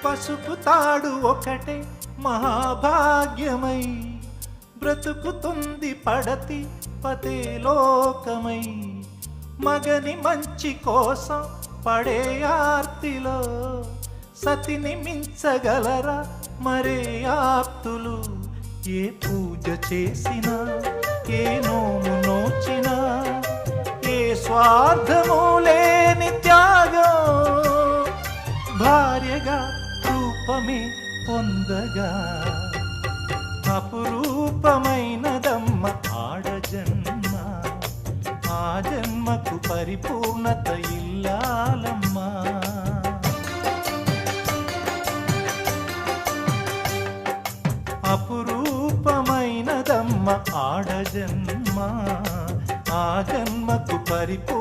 పసుపు తాడు ఒకటే మహాభాగ్యమై బ్రతుకుతుంది పడతి పతే లోకమై. మగని మంచి కోసం పడే ఆర్తిలో సతిని మించగలరా మరే ఆప్తులు. ఏ పూజ చేసినా ఏ నోము నోచినా ఏ స్వార్థము లేని త్యాగం భార్యగా రూపమే పొందగా. అపురూపమైనదమ్మ ఆడజన్మ, ఆ జన్మకు పరిపూర్ణత ఇల్లాలమ్మా. అపురూపమైనదమ్మ ఆడజన్మ, ఆ జన్మకు పరిపూర్ణత